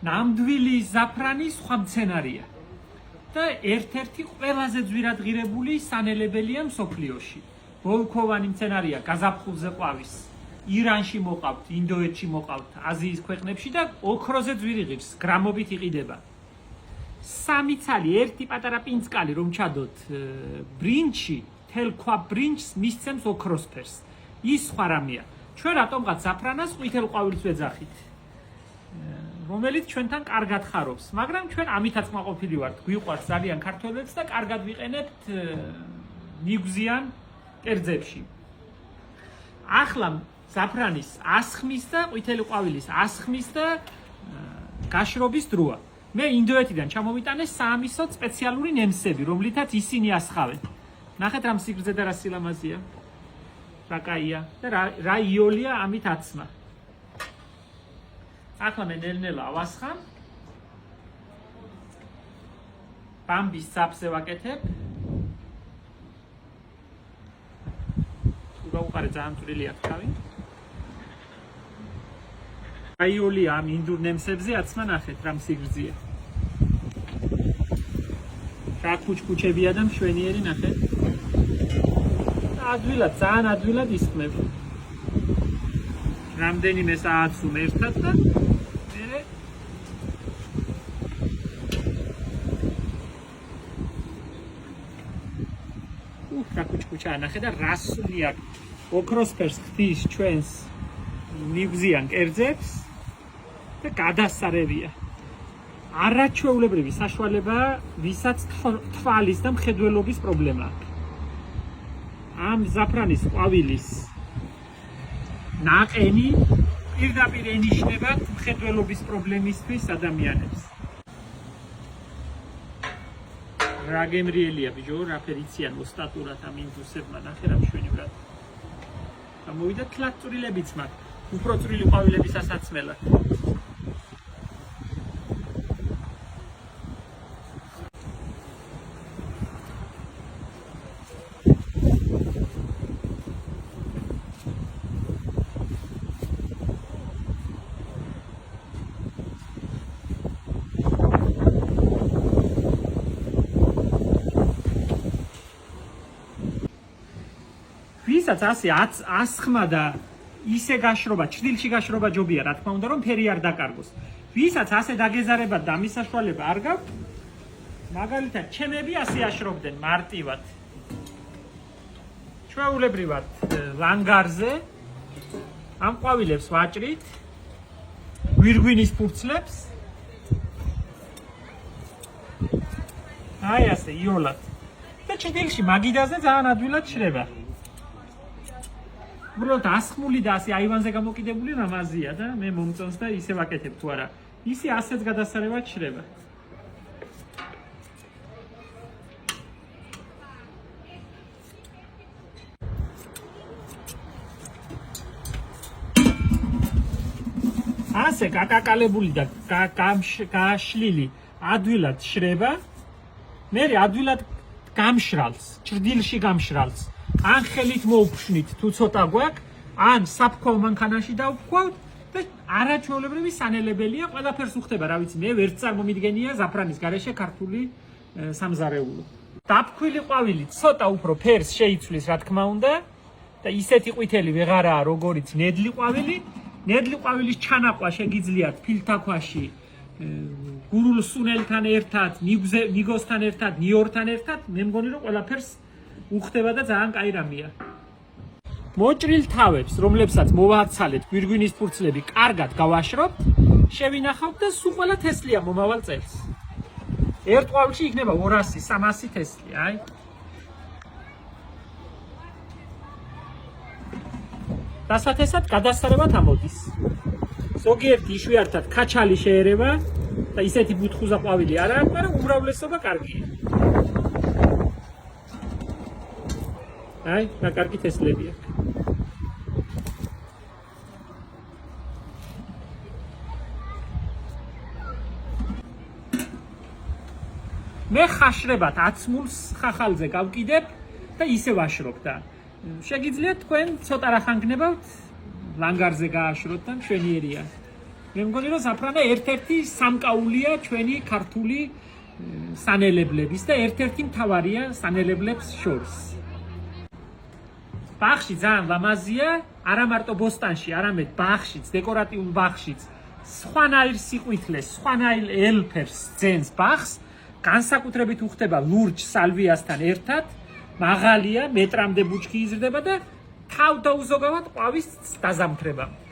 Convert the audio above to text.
ნამდვილი ზაფრანი სხვა მცენარია და ერთ-ერთი ყველაზე ძვირადღირებული სანელებელია მსოფლიოში. ბოლქვოვანი მცენარია, გაზაფხულზე ყვავის. ირანში მოყავთ, ინდოეთში მოყავთ, აზიის ქვეყნებში და ოქროზე ძვირი ღირს, გრამობით იყიდება. სამი ცალი, ერთი პატარა პინწკალი რომ ჩადოთ ბრინჯში, თელ ქვა ბრინჯს მისცემს ოქროსფერს. ის სხვა რამეა. ჩვენ რატომღაც ზაფრანას ყვითელ ყვავილს ვეძახით, რომელიც ჩვენთან კარგად ხარობს, მაგრამ ჩვენ ამითაც მაყოფილი ვართ, გვიყვარს ძალიან ქართველებს და კარგად ვიყენებთ ნიგვზიან კერძებში. ახლა ზაფრანის ასხმის და ყვითელი ყვავილის ასხმის და გაშრობის დროა. მე ინდოეთიდან ჩამოვიტანე საამისოდ სპეციალური ნემსები, რომლითაც ისინი ასხავენ. ნახეთ რამ სიგრძე და რა სილამაზეა. რა კაია და რა იოლია ამით აცმა. ახლა მე ნელ-ნელა ავასხამ. ბამბის ძაფზე ვაკეთებ. უყარე ძალიან წვრილი აქვს თავი. აიოლია ამ ინდურ ნემსებზე აცმა ნახეთ რამ სიგრძეა. რა კუჩკუჩებია და მშვენიერი ნახეთ. ადვილად, ძალიან ადვილად ისხმებ. რამდენიმე საათს უმერთად და მე რა კუჩკუჩა ნახე და რა სული აქვს. ოქროსფერს ხდის ჩვენს ნიგვზიან კერძებს და გადასარევია. არაჩვეულებრივი საშუალებაა, ვისაც თვალის და მხედველობის პრობლემა აქვს. ამ ზაფრანის ყვავილის ნაყენი პირდაპირ ენიშნება მხედველობის პრობლემისთვის ადამიანებს. რა გემრიელია ბიჭო, რა ფერიციან ოსტატურად ამ ინდუსებმა, ნახე რა მშვენივრად. გამოვიდა თლად წვრილებიც მაქვს, უფრო წვრილი ყვავილების ასაცმელად. ვისაც ასე ასხმა და ისე გაშრობა, ჩრდილში გაშრობა ჯობია, რა თქმა უნდა, რომ ფერი არ დაკარგოს. ვისაც ასე დაგეზარებათ და ამის საშუალება არ გაქვთ, მაგალითად, ჩემები ასე აშრობდნენ მარტივად. ჩვეულებრივად ლანგარზე ამ ყვავილებს ვაჭრით, გვირგვინის ფურცლებს. აი ასე იოლად. და ჩრდილში მაგიდაზე ძალიან ადვილად შრება. უბრალოდ ასხმული და ასე აივანზე გამოკიდებული რამაზია და მე მომწონს და ისე ვაკეთებ თუ არა. ისე ასეც გადასარევად შრება. ასე გაკაკალებული და გაშლილი ადვილად შრება. მე ადვილად გამშრალს, ჭრდილში გამშრალს. ან ხელით მოუფშნით თუ ცოტა გვაქვს, ან საფქვავ მანქანაში დავქვავთ და არაჩვეულებრივი სანელებელია, ყველაფერს უხდება, რა ვიცი, მე ვერც წარმომიდგენია ზაფრანის გარეშე ქართული სამზარეულო. დაფქვილი ყვავილი ცოტა უფრო ფერს შეიცვლის, რა თქმა უნდა, და ისეთი ყვითელი ვეღარაა, როგორიც ნედლი ყვავილი. ნედლი ყვავილის ჩანახვა შეგიძლიათ ფილთაქვაში, გურულ სუნელთან ერთად, ნიგოსთან ერთად, ნიორთან ერთად, მე მგონი რომ ყველაფერს უხდება და ძალიან კაი რამეა. მოჭრილ თავებს, რომლებსაც მოვაცალეთ გვირგვინის ფურცლები, კარგად გავაშრობთ, შევინახავთ და სულ ყველა თესლია მომავალ წელს. ერთ ყვავილში იქნება 200-300 თესლი, აი. დასათესად გადასარევად ამოდის. ზოგიერთი იშვიათად ქაჩალი შეერევა და ისეთი ბუთხუზა ყვავილი არა აქვს, მაგრამ უმრავლესობა კარგია. აი, რა კარგი თესლები აქვს. მე ხაშრებად აცმულს ხახალზე გავკიდებ და ისე ვაშრობ და შეგიძლიათ თქვენ ცოტა რა ხანგნებავთ ლანგარზე გააშროთ და მშვენიერია. მე მგონი რომ ზაფრანა ერთ-ერთი სამკაულია ჩვენი ქართული სანელებლების და ერთ-ერთი მთავარია სანელებლებს შორის. ბაღში ძალიან ლამაზია, არა მარტო ბოსტანში, არამედ ბაღშიც, დეკორატიულ ბაღშიც, სხვანაირ სიყვითლეს, სხვანაირ ელფერს ძენს ბაღს, განსაკუთრებით უხდება ლურჯ სალვიასთან ერთად, მაღალია, მეტრამდე ბუჩქი იზრდება და თავდაუზოგავად ყვავის დაზამთრება.